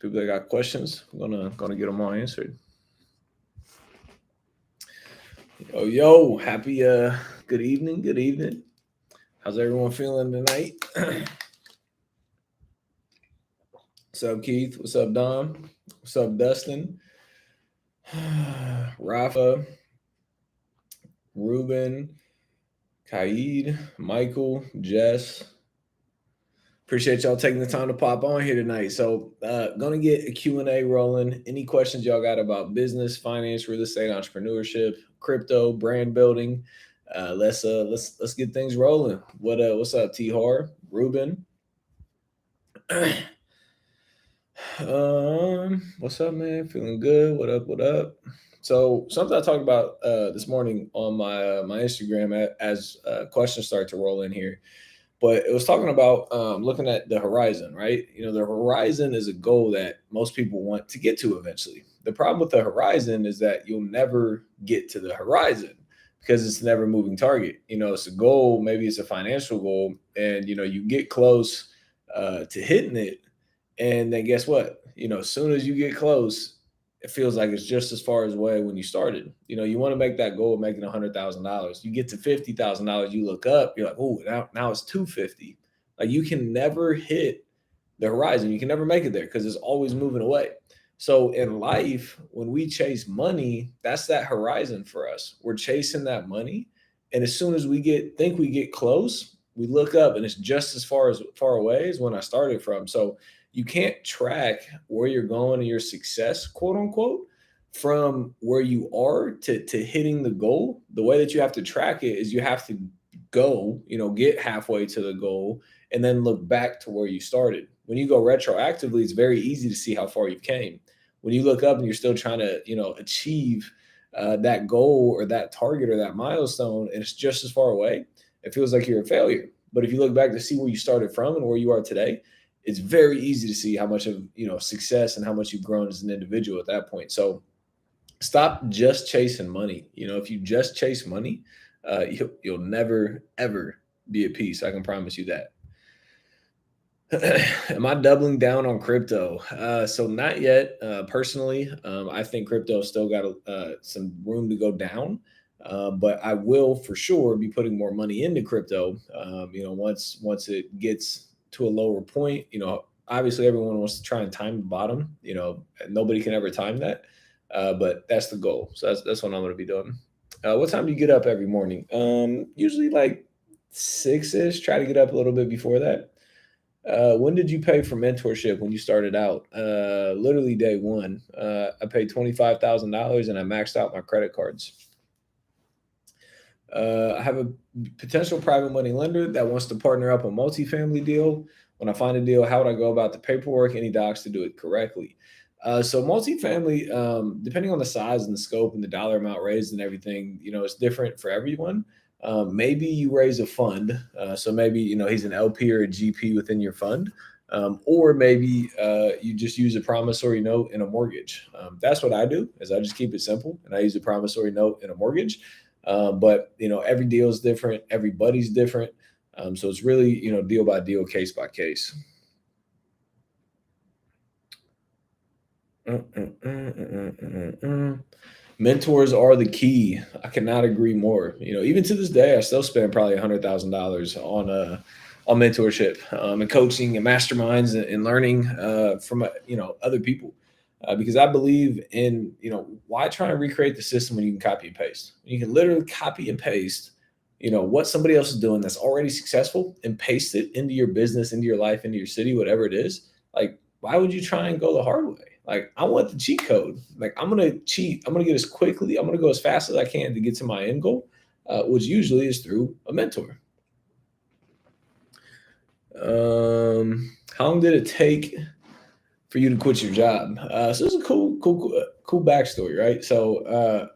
People that got questions, I'm gonna get them all answered. Yo, happy good evening, good evening. How's everyone feeling tonight? What's up, Keith? What's up, Dom? What's up, Dustin? Rafa, Ruben, Kaid, Michael, Jess. Appreciate y'all taking the time to pop on here tonight. So gonna get a Q&A rolling. Any questions y'all got about business, finance, real estate, entrepreneurship, crypto, brand building? Let's get things rolling. What's up, T-Har, Ruben? What's up, man? Feeling good. What up? What up? So something I talked about this morning on my Instagram as questions start to roll in here. But it was talking about looking at the horizon, right? You know, the horizon is a goal that most people want to get to eventually. The problem with the horizon is that you'll never get to the horizon because it's never a moving target. You know, it's a goal, maybe it's a financial goal, and, you know, you get close to hitting it. And then guess what? You know, as soon as you get close, it feels like it's just as far as away when you started. You know, you want to make that goal of making $100,000. You get to $50,000, you look up, you're like, oh, now it's 250. Like you can never hit the horizon. You can never make it there because it's always moving away. So in life, when we chase money, that's that horizon for us. We're chasing that money. And as soon as we think we get close, we look up and it's just as far away as when I started from. So you can't track where you're going and your success, quote unquote, from where you are to hitting the goal. The way that you have to track it is you have to go, you know, get halfway to the goal and then look back to where you started. When you go retroactively, it's very easy to see how far you came. When you look up and you're still trying to, you know, achieve that goal or that target or that milestone, and it's just as far away, it feels like you're a failure. But if you look back to see where you started from and where you are today, it's very easy to see how much of, you know, success and how much you've grown as an individual at that point. So stop just chasing money. You know, if you just chase money, you'll never, ever be at peace. I can promise you that. Am I doubling down on crypto? So not yet. Personally, I think crypto still got some room to go down. But I will for sure be putting more money into crypto. You know, once it gets to a lower point, you know, obviously everyone wants to try and time the bottom, you know, nobody can ever time that. But that's the goal. So that's what I'm going to be doing. What time do you get up every morning? Usually like 6-ish, try to get up a little bit before that. When did you pay for mentorship when you started out? Literally day one. I paid $25,000 and I maxed out my credit cards. I have a potential private money lender that wants to partner up a multifamily deal. When I find a deal, how would I go about the paperwork? Any docs to do it correctly? So multifamily, depending on the size and the scope and the dollar amount raised and everything, you know, it's different for everyone. Maybe you raise a fund. So maybe, you know, he's an LP or a GP within your fund. Or maybe you just use a promissory note and a mortgage. That's what I do, is I just keep it simple and I use a promissory note and a mortgage. But, you know, every deal is different. Everybody's different. So it's really, you know, deal by deal, case by case. Mentors are the key. I cannot agree more. You know, even to this day, I still spend probably $100,000 on mentorship and coaching and masterminds and learning from, you know, other people. Because I believe in, you know, why try and recreate the system when you can copy and paste? You can literally copy and paste, you know, what somebody else is doing that's already successful and paste it into your business, into your life, into your city, whatever it is. Like, why would you try and go the hard way? Like, I want the cheat code. Like, I'm going to cheat. I'm going to get I'm going to go as fast as I can to get to my end goal, which usually is through a mentor. How long did it take for you to quit your job? So it's a cool backstory, right? So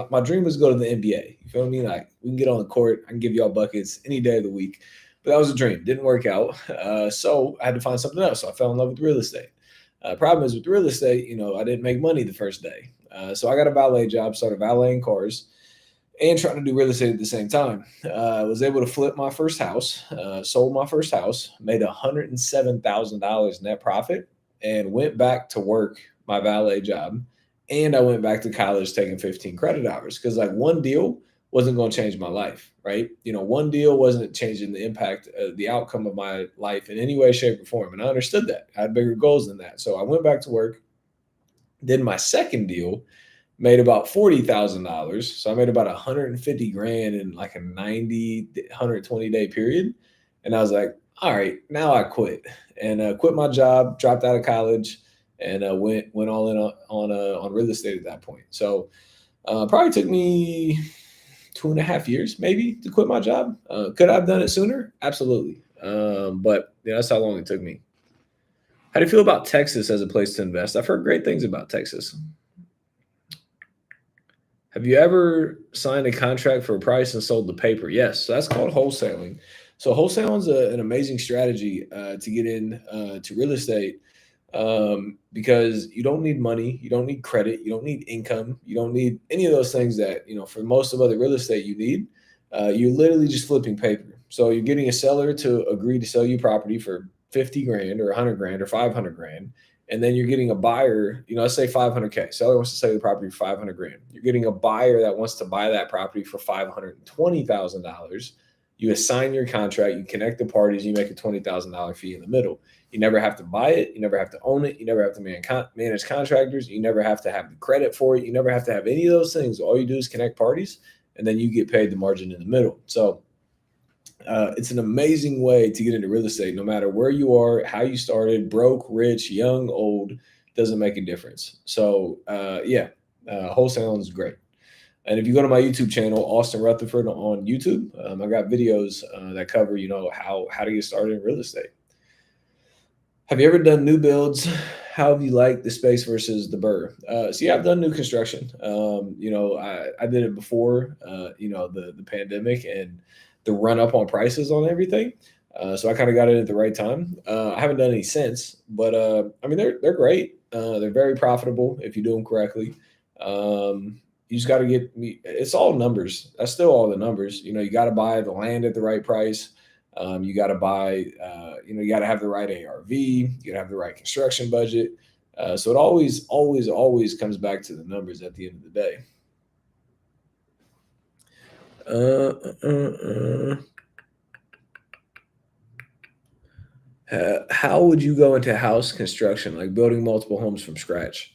my dream was to go to the NBA. You feel me? Like, we can get on the court. I can give y'all buckets any day of the week. But that was a dream. Didn't work out. So I had to find something else. So I fell in love with real estate. Problem is with real estate, you know, I didn't make money the first day. So I got a valet job, started valeting cars and trying to do real estate at the same time. I was able to flip my first house, sold my first house, made $107,000 net profit. and went back to work my valet job. And I went back to college taking 15 credit hours because like one deal wasn't going to change my life, right? One deal wasn't changing the impact, the outcome of my life in any way, shape, or form. And I understood that. I had bigger goals than that. So I went back to work, did my second deal, made about $40,000. So I made about 150 grand in like a 90, 120-day period. And I was like, all right, now I quit and quit my job, dropped out of college, and went all in on real estate at that point. So probably took me 2.5 years maybe to quit my job. Could I have done it sooner? Absolutely. But yeah, that's how long it took me. How do you feel about Texas as a place to invest? I've heard great things about Texas. Have you ever signed a contract for a price and sold the paper? Yes, so that's called wholesaling. So wholesaling is an amazing strategy to get in to real estate because you don't need money, you don't need credit, you don't need income, you don't need any of those things that for most of other real estate you need. You're literally just flipping paper. So you're getting a seller to agree to sell you property for 50 grand or 100 grand or 500 grand, and then you're getting a buyer, let's say 500K. Seller wants to sell the property for 500 grand. You're getting a buyer that wants to buy that property for $520,000. You assign your contract, you connect the parties, you make a $20,000 fee in the middle. You never have to buy it. You never have to own it. You never have to manage contractors. You never have to have the credit for it. You never have to have any of those things. All you do is connect parties, and then you get paid the margin in the middle. So it's an amazing way to get into real estate, no matter where you are, how you started, broke, rich, young, old, doesn't make a difference. So wholesaling is great. And if you go to my YouTube channel, Austin Rutherford on YouTube, I got videos that cover, how to get started in real estate. Have you ever done new builds? How have you liked the space versus the burr? I've done new construction. I did it before, the pandemic and the run up on prices on everything. So I kind of got it at the right time. I haven't done any since, but they're great. They're very profitable if you do them correctly. You just got to get me. It's all numbers. That's still all the numbers. You got to buy the land at the right price. You got to buy, you got to have the right ARV. You got to have the right construction budget. So it always, always, always comes back to the numbers at the end of the day. How would you go into house construction, like building multiple homes from scratch?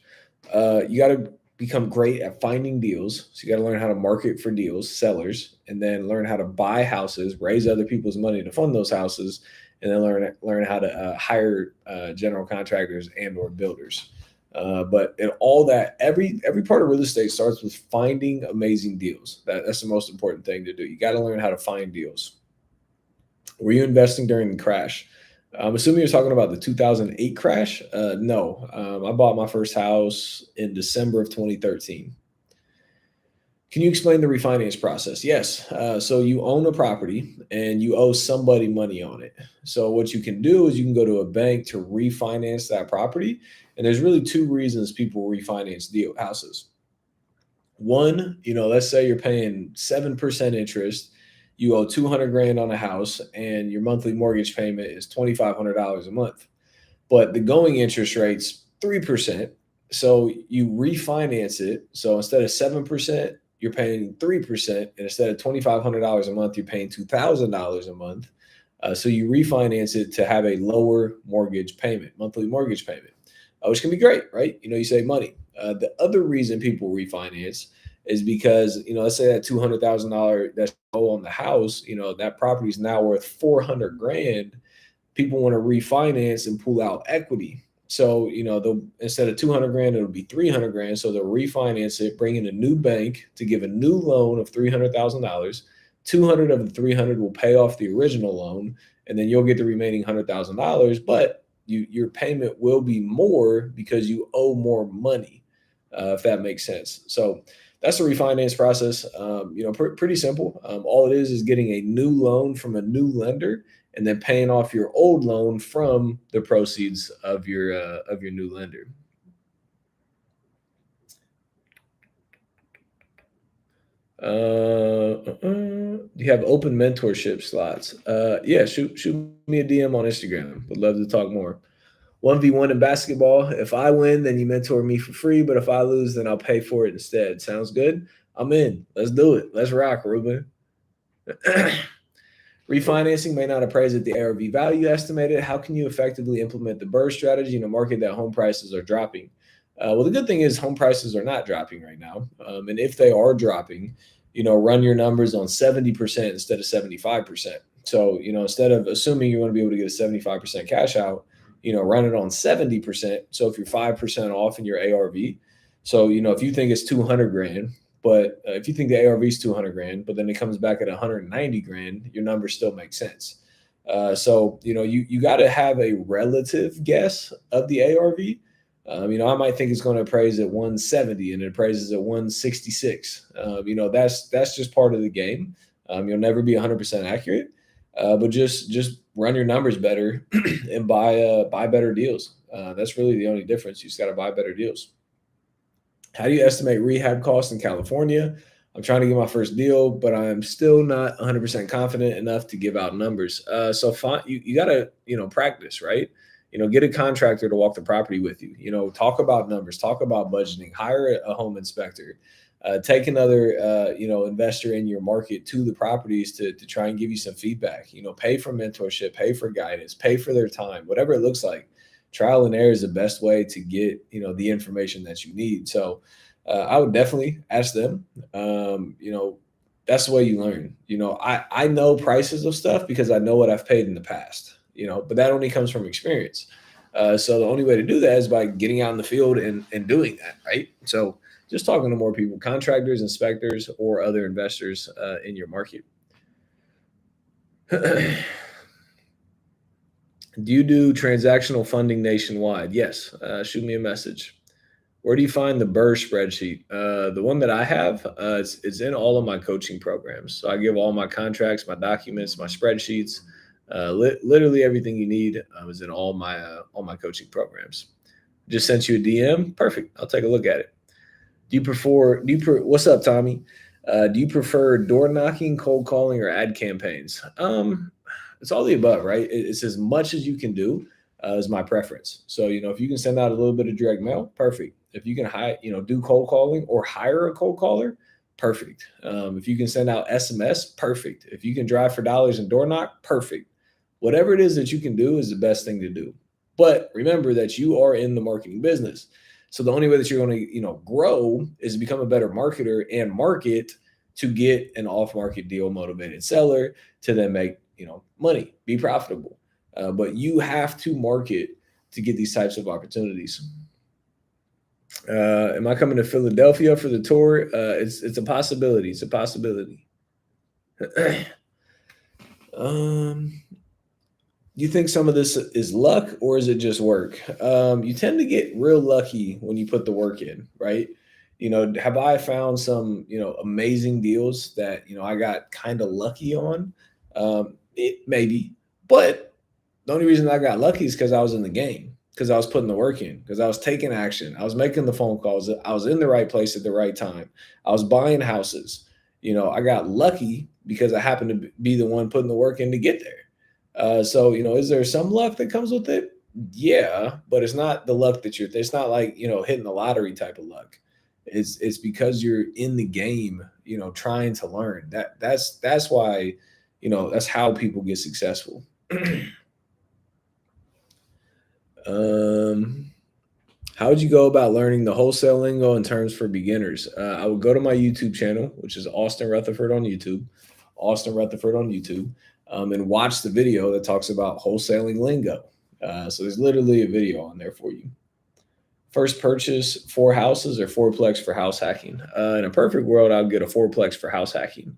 You got to become great at finding deals. So you got to learn how to market for deals, sellers, and then learn how to buy houses, raise other people's money to fund those houses, and then learn how to hire general contractors and or builders. But in all that, every part of real estate starts with finding amazing deals. That's the most important thing to do. You got to learn how to find deals. Were you investing during the crash? I'm assuming you're talking about the 2008 crash. No, I bought my first house in December of 2013. Can you explain the refinance process? Yes. So you own a property and you owe somebody money on it. So what you can do is you can go to a bank to refinance that property. And there's really two reasons people refinance houses. One, let's say you're paying 7% interest. You owe 200 grand on a house and your monthly mortgage payment is $2,500 a month. But the going interest rate's 3%. So you refinance it. So instead of 7%, you're paying 3%. And instead of $2,500 a month, you're paying $2,000 a month. So you refinance it to have a lower mortgage payment, monthly mortgage payment, which can be great, right? You save money. The other reason people refinance is because, let's say that $200,000 that's on the house, that property is now worth 400 grand. People want to refinance and pull out equity. So, instead of 200 grand, it'll be 300 grand. So they'll refinance it, bring in a new bank to give a new loan of $300,000. 200 of the 300 will pay off the original loan, and then you'll get the remaining $100,000. But your payment will be more because you owe more money, if that makes sense. So that's the refinance process. Pretty simple. All it is getting a new loan from a new lender and then paying off your old loan from the proceeds of your new lender. Do you have open mentorship slots? Yeah, shoot me a DM on Instagram. Would love to talk more. 1v1 in basketball. If I win, then you mentor me for free. But if I lose, then I'll pay for it instead. Sounds good? I'm in. Let's do it. Let's rock, Ruben. Refinancing may not appraise at the ARV value estimated. How can you effectively implement the BRRRR strategy in a market that home prices are dropping? Well, the good thing is home prices are not dropping right now. And if they are dropping, run your numbers on 70% instead of 75%. So, instead of assuming you want to be able to get a 75% cash out, run it on 70%. So if you're 5% off in your ARV, so, if you think it's 200 grand, but if you think the ARV is 200 grand, but then it comes back at 190 grand, your numbers still make sense. So, you got to have a relative guess of the ARV. I might think it's going to appraise at 170 and it appraises at 166. That's just part of the game. You'll never be 100% accurate, but just run your numbers better and buy better deals. That's really the only difference. You just got to buy better deals. How do you estimate rehab costs in California? I'm trying to get my first deal, but I'm still not 100% confident enough to give out numbers. So you got to, practice, right? Get a contractor to walk the property with you. Talk about numbers, talk about budgeting, hire a home inspector, take another, investor in your market to the properties to try and give you some feedback. Pay for mentorship, pay for guidance, pay for their time, whatever it looks like. Trial and error is the best way to get, the information that you need. So I would definitely ask them. That's the way you learn. I know prices of stuff because I know what I've paid in the past, but that only comes from experience. So the only way to do that is by getting out in the field and doing that, right? So just talking to more people, contractors, inspectors, or other investors in your market. Do you do transactional funding nationwide? Yes. Shoot me a message. Where do you find the BRRRR spreadsheet? The one that I have, it's in all of my coaching programs. So I give all my contracts, my documents, my spreadsheets, literally everything you need is in all my coaching programs. Just sent you a DM. Perfect. I'll take a look at it. What's up, Tommy? Do you prefer door knocking, cold calling, or ad campaigns? It's all the above, right? It's as much as you can do is my preference. So, if you can send out a little bit of direct mail, perfect. If you can do cold calling or hire a cold caller, perfect. If you can send out SMS, perfect. If you can drive for dollars and door knock, perfect. Whatever it is that you can do is the best thing to do. But remember that you are in the marketing business. So the only way that you're going to, grow is to become a better marketer and market to get an off-market deal motivated seller to then make, money, be profitable. But you have to market to get these types of opportunities. Am I coming to Philadelphia for the tour? It's a possibility. It's a possibility. You think some of this is luck or is it just work? You tend to get real lucky when you put the work in, right? Have I found some, amazing deals that, I got kind of lucky on? It maybe, but the only reason I got lucky is because I was in the game, because I was putting the work in, because I was taking action. I was making the phone calls. I was in the right place at the right time. I was buying houses. I got lucky because I happened to be the one putting the work in to get there. So, is there some luck that comes with it? Yeah, but it's not the luck it's not like, hitting the lottery type of luck. It's because you're in the game, trying to learn. That's why, that's how people get successful. How would you go about learning the wholesale lingo and terms for beginners? I would go to my YouTube channel, which is Austin Rutherford on YouTube, and watch the video that talks about wholesaling lingo. So there's literally a video on there for you. First purchase 4 houses or 4-plex for house hacking. In a perfect world, I'd get a 4-plex for house hacking.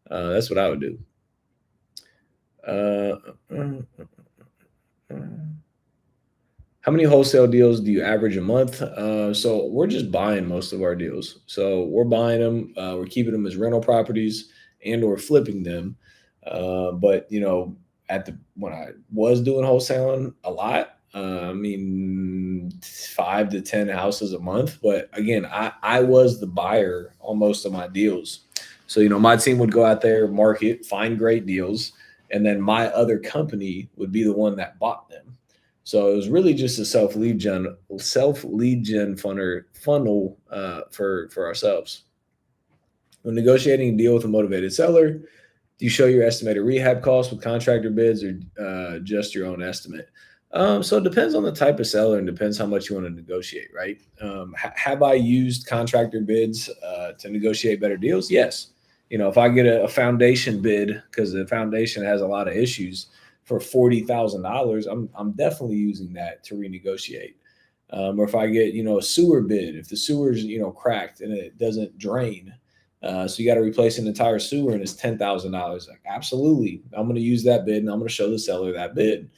That's what I would do. How many wholesale deals do you average a month? So we're just buying most of our deals. So we're buying them. We're keeping them as rental properties and or flipping them. But when I was doing wholesaling a lot, 5 to 10 houses a month. But again, I was the buyer on most of my deals. So, my team would go out there, market, find great deals, and then my other company would be the one that bought them. So it was really just a self lead gen funnel for ourselves. When negotiating a deal with a motivated seller, do you show your estimated rehab costs with contractor bids or just your own estimate? So it depends on the type of seller and depends how much you want to negotiate, right? Have I used contractor bids to negotiate better deals? Yes. If I get a foundation bid because the foundation has a lot of issues for $40,000, I'm definitely using that to renegotiate. Or if I get a sewer bid, if the sewer's cracked and it doesn't drain, so you got to replace an entire sewer and it's $10,000. Like, absolutely, I'm going to use that bid and I'm going to show the seller that bid.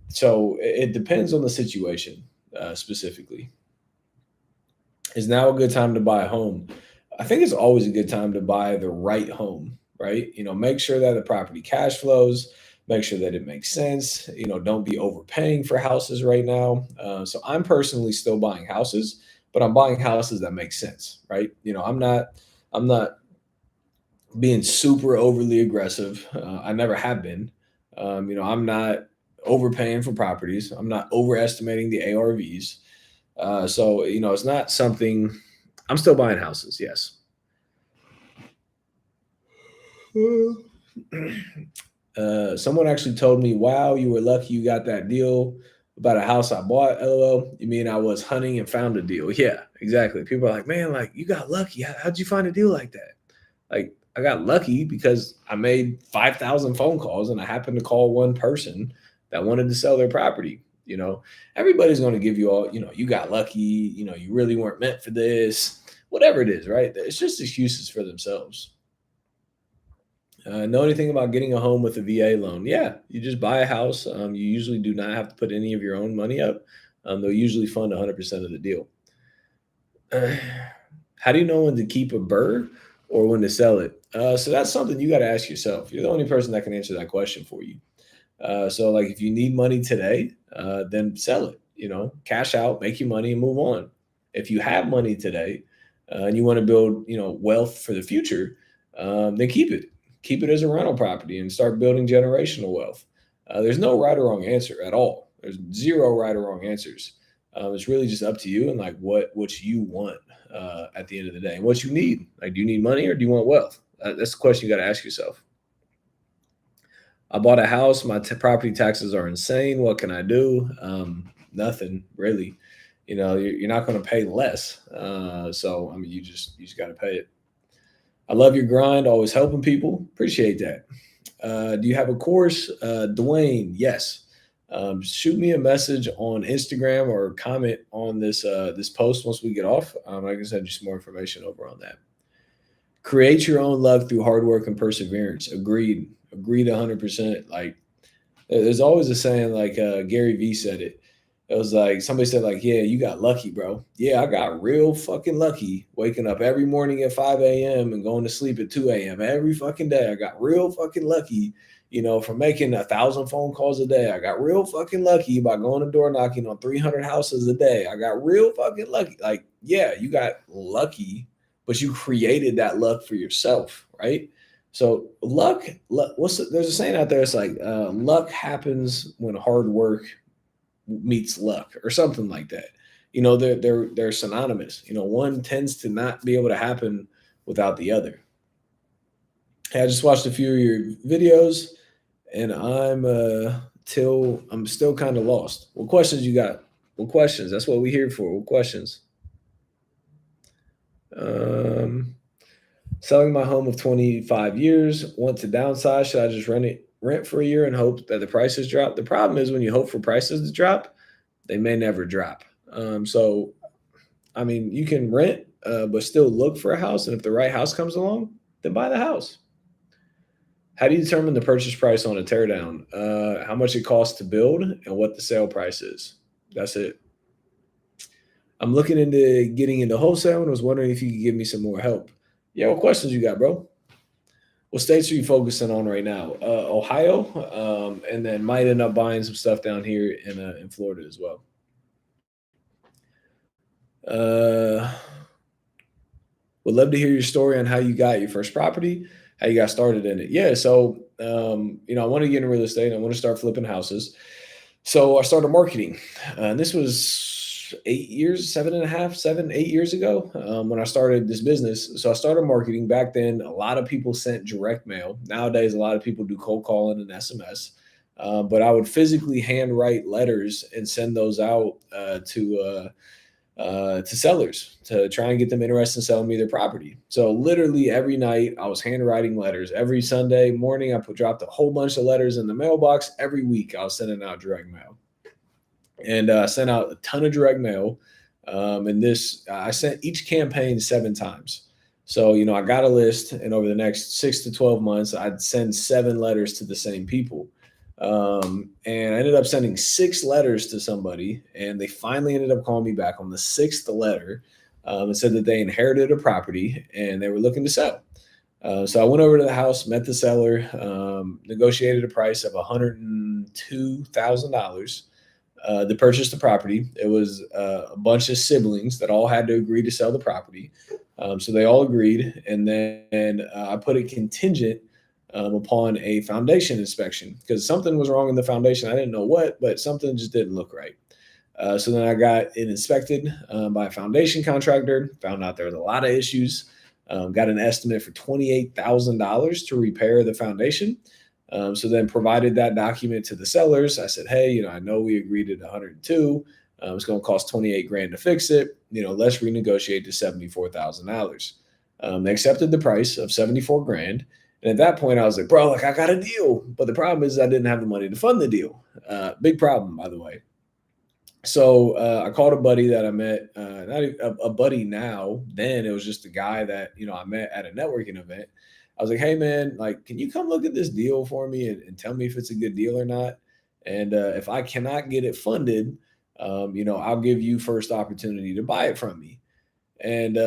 So it depends on the situation specifically. Is now a good time to buy a home? I think it's always a good time to buy the right home, right? Make sure that the property cash flows, make sure that it makes sense. Don't be overpaying for houses right now. So I'm personally still buying houses, but I'm buying houses that make sense, right? I'm not being super overly aggressive. I never have been. I'm not overpaying for properties. I'm not overestimating the ARVs. So it's not something. I'm still buying houses. Yes. Someone actually told me, "Wow, you were lucky you got that deal about a house I bought." LOL. You mean I was hunting and found a deal? Yeah, exactly. People are like, "Man, like you got lucky. How'd you find a deal like that?" Like I got lucky because I made 5,000 phone calls and I happened to call one person that wanted to sell their property. Everybody's going to give you all, you got lucky, you really weren't meant for this, whatever it is, right? It's just excuses for themselves. Know anything about getting a home with a VA loan? Yeah, you just buy a house. You usually do not have to put any of your own money up. They'll usually fund 100% of the deal. How do you know when to keep a burr or when to sell it? So that's something you got to ask yourself. You're the only person that can answer that question for you. So like if you need money today, then sell it. Cash out, make your money, and move on. If you have money today and you want to build, wealth for the future, then keep it. Keep it as a rental property and start building generational wealth. There's no right or wrong answer at all. There's zero right or wrong answers. It's really just up to you and like what you want at the end of the day and what you need. Like, do you need money or do you want wealth? That's the question you got to ask yourself. I bought a house. My property taxes are insane. What can I do? Nothing really. You're not going to pay less. So I mean, you just got to pay it. I love your grind. Always helping people. Appreciate that. Do you have a course, Dwayne? Yes. Shoot me a message on Instagram or comment on this post once we get off. I can send you some more information over on that. Create your own luck through hard work and perseverance. Agreed. Agreed 100%. Like there's always a saying like Gary Vee said it. It was like somebody said like, yeah, you got lucky, bro. Yeah, I got real fucking lucky waking up every morning at 5 a.m. and going to sleep at 2 a.m. every fucking day. I got real fucking lucky, for making 1,000 phone calls a day. I got real fucking lucky by going to door knocking on 300 houses a day. I got real fucking lucky. Like, yeah, you got lucky, but you created that luck for yourself, right? So there's a saying out there. It's like luck happens when hard work meets luck or something like that. They're synonymous. One tends to not be able to happen without the other. Hey, I just watched a few of your videos and I'm still kind of lost. What questions you got? What questions? That's what we're here for. What questions? Selling my home of 25 years, want to downsize. Should I just rent for a year and hope that the prices drop? The problem is when you hope for prices to drop, they may never drop. So, I mean, you can rent, but still look for a house. And if the right house comes along, then buy the house. How do you determine the purchase price on a teardown? How much it costs to build and what the sale price is. That's it. I'm looking into getting into wholesale and was wondering if you could give me some more help. Yeah, what questions you got, bro? What states are you focusing on right now? Ohio, and then might end up buying some stuff down here in Florida as well. Would love to hear your story on how you got your first property, how you got started in it. Yeah, so I want to get into real estate. I want to start flipping houses. So I started marketing. And this was 8 years, 7.5, 7, 8 years ago when I started this business. So I started marketing. Back then, a lot of people sent direct mail. Nowadays, a lot of people do cold calling and SMS. But I would physically handwrite letters and send those out to sellers to try and get them interested in selling me their property. So literally every night I was handwriting letters. Every Sunday morning I dropped a whole bunch of letters in the mailbox. Every week I was sending out direct mail, and sent out a ton of direct mail. And this I sent each campaign 7 times. So I got a list, and over the next 6 to 12 months, I'd send 7 letters to the same people. And I ended up sending 6 letters to somebody, and they finally ended up calling me back on the sixth letter, and said that they inherited a property and they were looking to sell. So I went over to the house, met the seller, negotiated a price of $102,000 to purchase the property. It was a bunch of siblings that all had to agree to sell the property. So they all agreed. And then I put it contingent upon a foundation inspection because something was wrong in the foundation. I didn't know what, but something just didn't look right. So then I got it inspected by a foundation contractor, found out there was a lot of issues, got an estimate for $28,000 to repair the foundation. So then provided that document to the sellers. I said, hey, I know we agreed at 102. It's going to cost 28 grand to fix it. Let's renegotiate to $74,000. They accepted the price of 74 grand. And at that point, I was like, bro, like I got a deal. But the problem is I didn't have the money to fund the deal. Big problem, by the way. So I called a buddy that I met, not a buddy now. Then it was just a guy that I met at a networking event. I was like, "Hey man, like, can you come look at this deal for me and tell me if it's a good deal or not? And if I cannot get it funded, I'll give you first opportunity to buy it from me." And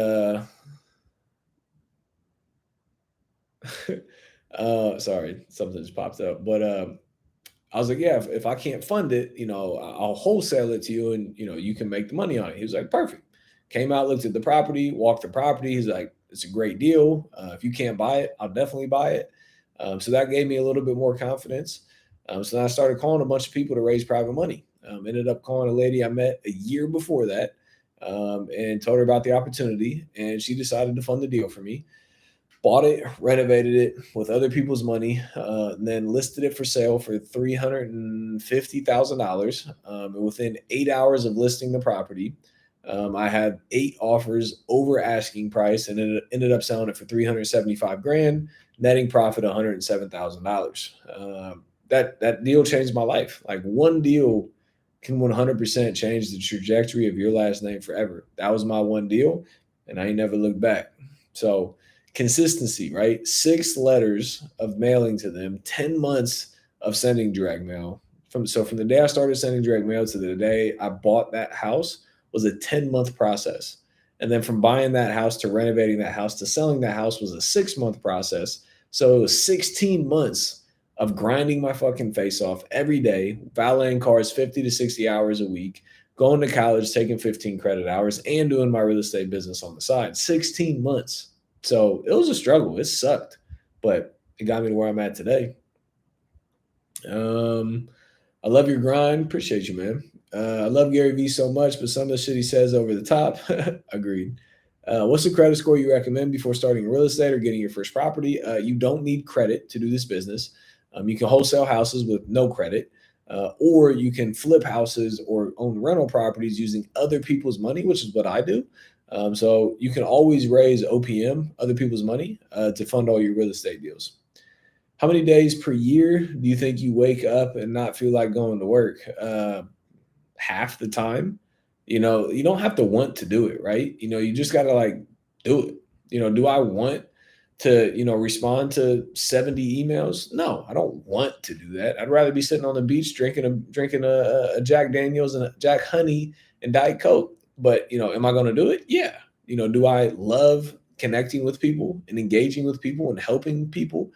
sorry, something just popped up, but I was like, yeah, if I can't fund it, I'll wholesale it to you and, you can make the money on it. He was like, perfect. Came out, looked at the property, walked the property. He's like, it's a great deal. If you can't buy it, I'll definitely buy it. So that gave me a little bit more confidence. So then I started calling a bunch of people to raise private money. Ended up calling a lady I met a year before that, and told her about the opportunity. And she decided to fund the deal for me. Bought it, renovated it with other people's money, and then listed it for sale for $350,000. And within 8 hours of listing the property, I had 8 offers over asking price, and ended up selling it for 375 grand, netting profit $107,000. That deal changed my life. Like one deal can 100% change the trajectory of your last name forever. That was my one deal, and I ain't never looked back. So consistency, right? 6 letters of mailing to them, 10 months of sending direct mail. From the day I started sending direct mail to the day I bought that house was a 10-month process. And then from buying that house to renovating that house to selling that house was a 6-month process. So it was 16 months of grinding my fucking face off every day, valeting cars 50 to 60 hours a week, going to college, taking 15 credit hours, and doing my real estate business on the side. 16 months. So it was a struggle. It sucked, but it got me to where I'm at today. Um, I love your grind. Appreciate you, man. I love Gary Vee so much, but some of the shit he says over the top. Agreed. What's the credit score you recommend before starting real estate or getting your first property? You don't need credit to do this business. You can wholesale houses with no credit, or you can flip houses or own rental properties using other people's money, which is what I do. So you can always raise OPM, other people's money, to fund all your real estate deals. How many days per year do you think you wake up and not feel like going to work? Half the time. You don't have to want to do it, right? You just got to like do it. Do I want to, respond to 70 emails? No, I don't want to do that. I'd rather be sitting on the beach drinking a Jack Daniels and a Jack Honey and Diet Coke. But, am I going to do it? Yeah. Do I love connecting with people and engaging with people and helping people,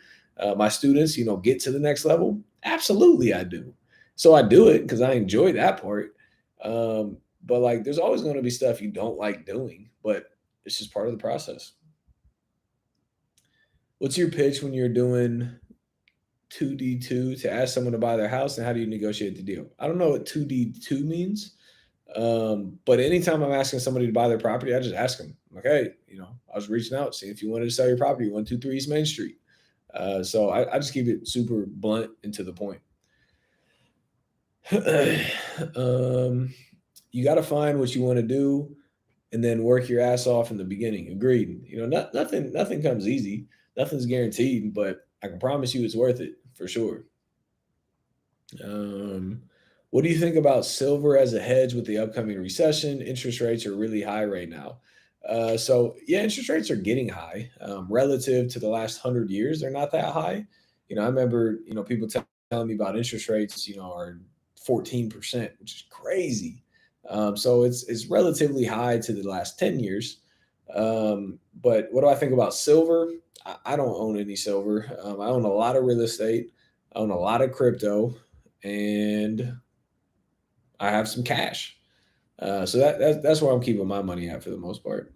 my students, get to the next level? Absolutely, I do. So I do it because I enjoy that part. But like, there's always going to be stuff you don't like doing, but it's just part of the process. What's your pitch when you're doing 2D2 to ask someone to buy their house, and how do you negotiate the deal? I don't know what 2D2 means. But anytime I'm asking somebody to buy their property, I just ask them, like, hey, I was reaching out, seeing if you wanted to sell your property, 123 East Main Street. So I just keep it super blunt and to the point. You got to find what you want to do and then work your ass off in the beginning. Agreed. Nothing comes easy. Nothing's guaranteed, but I can promise you it's worth it for sure. Um, what do you think about silver as a hedge with the upcoming recession? Interest rates are really high right now. So yeah, interest rates are getting high relative to the last 100 years. They're not that high. I remember people telling me about interest rates. Are 14%, which is crazy. So it's relatively high to the last 10 years. But what do I think about silver? I don't own any silver. I own a lot of real estate. I own a lot of crypto, and I have some cash. So that's where I'm keeping my money at for the most part.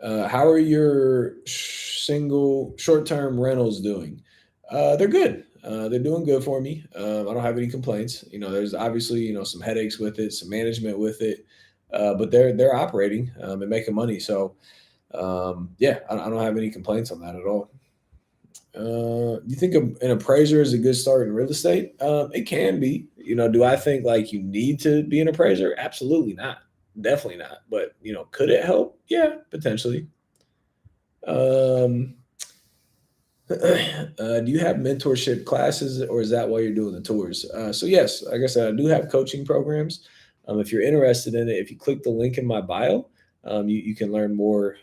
How are your single short-term rentals doing? They're good. They're doing good for me. I don't have any complaints. There's obviously some headaches with it, some management with it, but they're operating and making money. So yeah, I don't have any complaints on that at all. Do you think an appraiser is a good start in real estate? It can be. Do I think like you need to be an appraiser? Absolutely not. Definitely not. But could it help? Yeah, potentially. Um, do you have mentorship classes, or is that why you're doing the tours? So yes, like I said, I do have coaching programs. If you're interested in it, if you click the link in my bio, you can learn more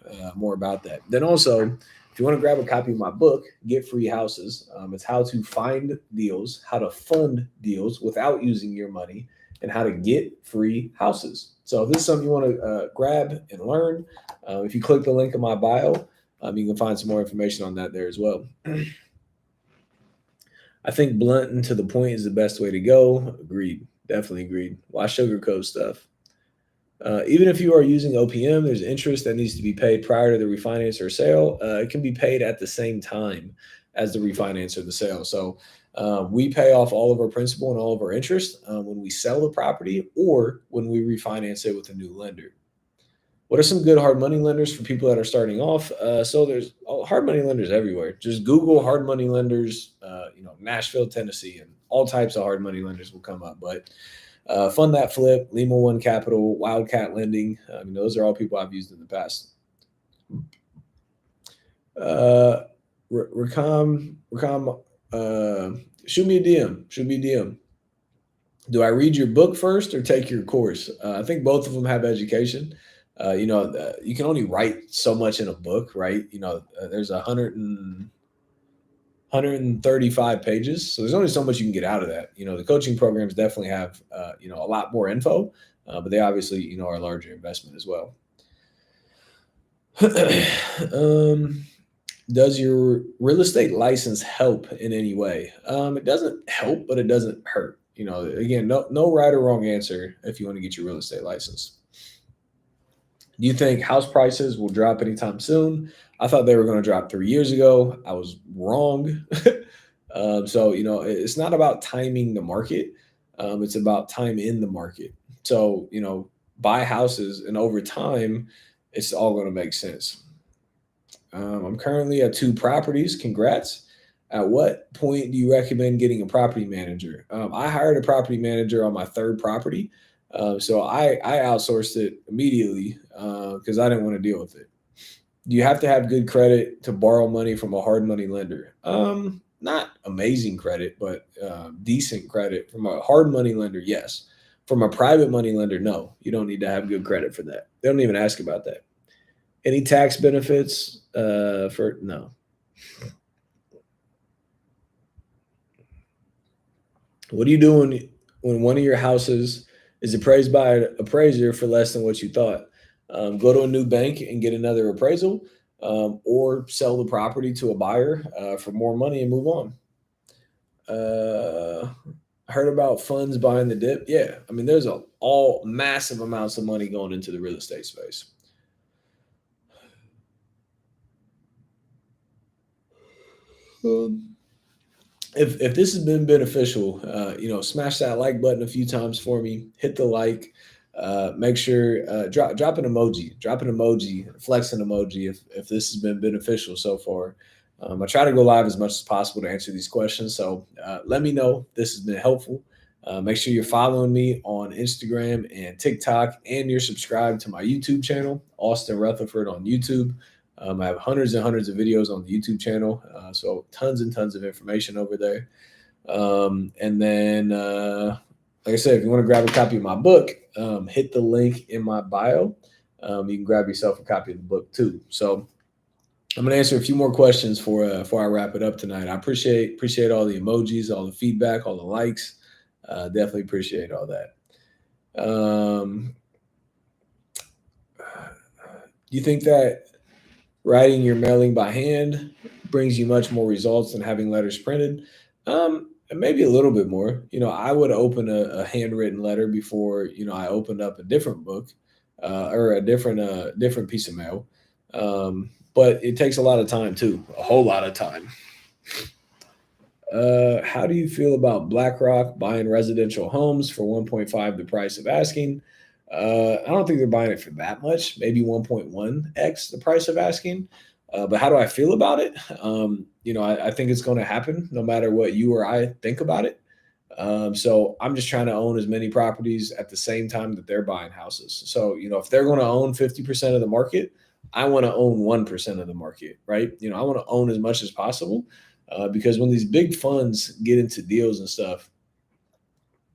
about that. Then also, if you want to grab a copy of my book, Get Free Houses, it's how to find deals, how to fund deals without using your money, and how to get free houses. So if this is something you want to grab and learn, if you click the link in my bio, you can find some more information on that there as well. I think blunt and to the point is the best way to go. Agreed. Definitely agreed. Why sugarcoat stuff? Even if you are using OPM, there's interest that needs to be paid prior to the refinance or sale. It can be paid at the same time as the refinance or the sale. So we pay off all of our principal and all of our interest when we sell the property or when we refinance it with a new lender. What are some good hard money lenders for people that are starting off? So there's hard money lenders everywhere. Just Google hard money lenders, Nashville, Tennessee, and all types of hard money lenders will come up. But Fund That Flip, Lima One Capital, Wildcat Lending. Those are all people I've used in the past. Rakam, shoot me a DM. Shoot me a DM. Do I read your book first or take your course? I think both of them have education. You can only write so much in a book, right? There's 135 pages. So there's only so much you can get out of that. The coaching programs definitely have, a lot more info, but they obviously, are a larger investment as well. Does your real estate license help in any way? It doesn't help, but it doesn't hurt. Again, no right or wrong answer if you want to get your real estate license. Do you think house prices will drop anytime soon? I thought they were going to drop 3 years ago. I was wrong. So, it's not about timing the market. It's about time in the market. So, buy houses and over time, it's all going to make sense. I'm currently at 2 properties. Congrats. At what point do you recommend getting a property manager? I hired a property manager on my 3rd property. So I outsourced it immediately because I didn't want to deal with it. Do you have to have good credit to borrow money from a hard money lender? Not amazing credit, but decent credit. From a hard money lender, yes. From a private money lender, no. You don't need to have good credit for that. They don't even ask about that. Any tax benefits for no. What do you do when one of your houses is appraised by an appraiser for less than what you thought? Go to a new bank and get another appraisal, or sell the property to a buyer for more money and move on. Heard about funds buying the dip. Yeah, there's all massive amounts of money going into the real estate space. Um, if this has been beneficial, smash that like button a few times for me. Hit the like. Make sure drop an emoji, flex an emoji if this has been beneficial so far. I try to go live as much as possible to answer these questions. So let me know if this has been helpful. Make sure you're following me on Instagram and TikTok, and you're subscribed to my YouTube channel, Austin Rutherford on YouTube. I have hundreds and hundreds of videos on the YouTube channel, so tons and tons of information over there. And then, like I said, if you want to grab a copy of my book, hit the link in my bio. You can grab yourself a copy of the book too. So I'm going to answer a few more questions before I wrap it up tonight. I appreciate all the emojis, all the feedback, all the likes. Definitely appreciate all that. Do you think that writing your mailing by hand brings you much more results than having letters printed? Maybe a little bit more. I would open a handwritten letter before I opened up a different book or a different piece of mail. But it takes a lot of time too, a whole lot of time. How do you feel about Blackrock buying residential homes for 1.5 the price of asking? I don't think they're buying it for that much, maybe 1.1x the price of asking. But how do I feel about it? I think it's going to happen no matter what you or I think about it. So I'm just trying to own as many properties at the same time that they're buying houses. So, if they're going to own 50% of the market, I want to own 1% of the market, right? I want to own as much as possible because when these big funds get into deals and stuff,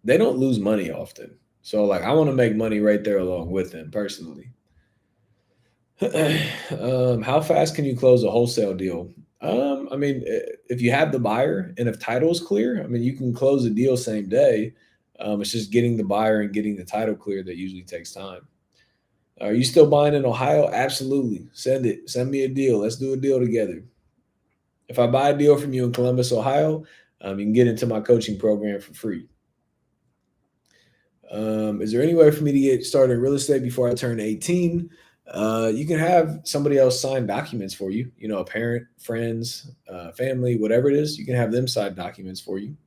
they don't lose money often. So, like, I want to make money right there along with them personally. How fast can you close a wholesale deal? If you have the buyer and if title is clear, you can close a deal same day. It's just getting the buyer and getting the title clear that usually takes time. Are you still buying in Ohio? Absolutely. Send it. Send me a deal. Let's do a deal together. If I buy a deal from you in Columbus, Ohio, you can get into my coaching program for free. Is there any way for me to get started in real estate before I turn 18? You can have somebody else sign documents for you, a parent, friends, family, whatever it is, you can have them sign documents for you.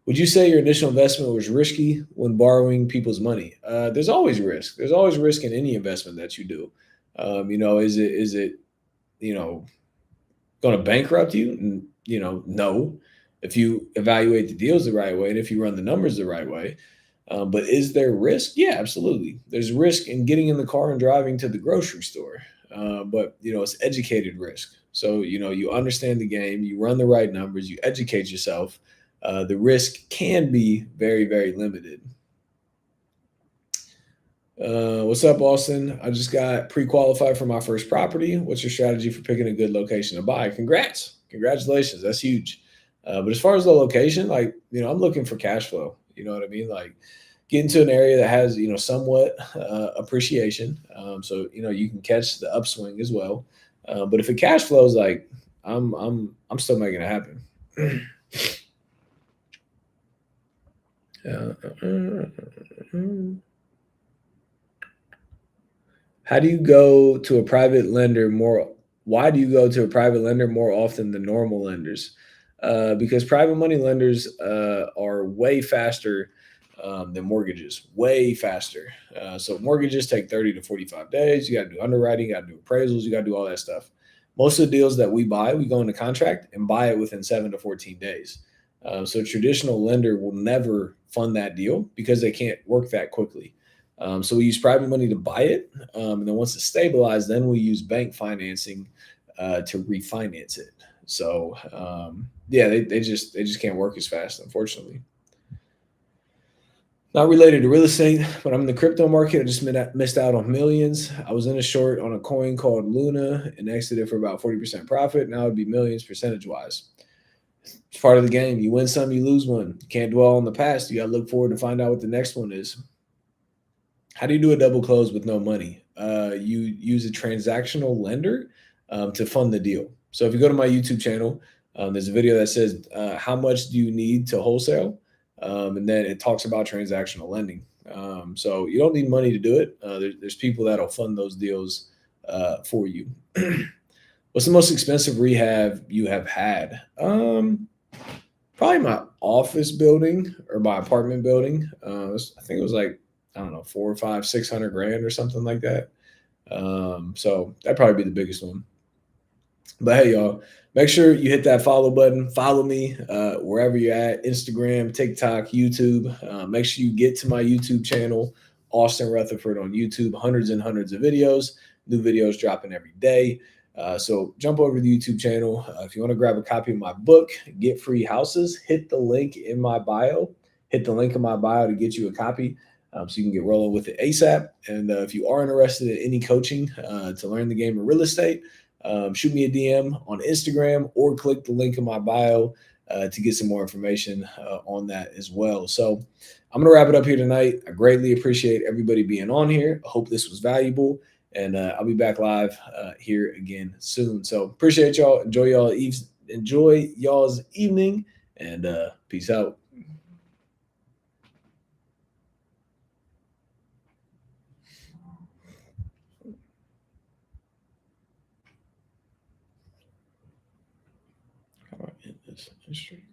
Would you say your initial investment was risky when borrowing people's money? There's always risk. There's always risk in any investment that you do. Is it, going to bankrupt you? No. If you evaluate the deals the right way and if you run the numbers the right way. But is there risk? Yeah, absolutely. There's risk in getting in the car and driving to the grocery store. But it's educated risk. So you understand the game, you run the right numbers, you educate yourself. The risk can be very, very limited. What's up, Austin? I just got pre-qualified for my first property. What's your strategy for picking a good location to buy? Congratulations. That's huge. But as far as the location, I'm looking for cash flow. You know what I mean? Like, get into an area that has, somewhat appreciation. So, you can catch the upswing as well. But if it cash flows, I'm still making it happen. How do you go to a private lender more? Why do you go to a private lender more often than normal lenders? Because private money lenders are way faster than mortgages, way faster. So mortgages take 30 to 45 days. You got to do underwriting, you got to do appraisals, you got to do all that stuff. Most of the deals that we buy, we go into contract and buy it within 7 to 14 days. So a traditional lender will never fund that deal because they can't work that quickly. So we use private money to buy it. And then once it's stabilized, then we use bank financing to refinance it. So they just can't work as fast, unfortunately. Not related to real estate, but I'm in the crypto market. I just missed out on millions. I was in a short on a coin called Luna and exited for about 40% profit. Now it'd be millions percentage wise. It's part of the game. You win some, you lose one. You can't dwell on the past. You got to look forward to find out what the next one is. How do you do a double close with no money? You use a transactional lender to fund the deal. So if you go to my YouTube channel, there's a video that says, how much do you need to wholesale? And then it talks about transactional lending. So you don't need money to do it. There's people that'll fund those deals for you. What's the most expensive rehab you have had? Probably my office building or my apartment building. I think it was like, I don't know, 4 or 5, 600 grand or something like that. So that'd probably be the biggest one. But hey, y'all, make sure you hit that follow button. Follow me wherever you're at, Instagram, TikTok, YouTube. Make sure you get to my YouTube channel, Austin Rutherford on YouTube. Hundreds and hundreds of videos, new videos dropping every day. So jump over to the YouTube channel. If you want to grab a copy of my book, Get Free Houses, hit the link in my bio. Hit the link in my bio to get you a copy. So you can get rolling with it ASAP. And if you are interested in any coaching to learn the game of real estate, shoot me a DM on Instagram or click the link in my bio to get some more information on that as well. So I'm going to wrap it up here tonight. I greatly appreciate everybody being on here. I hope this was valuable, and I'll be back live here again soon. So appreciate y'all. Enjoy y'all's evening, and peace out. How do I end this history?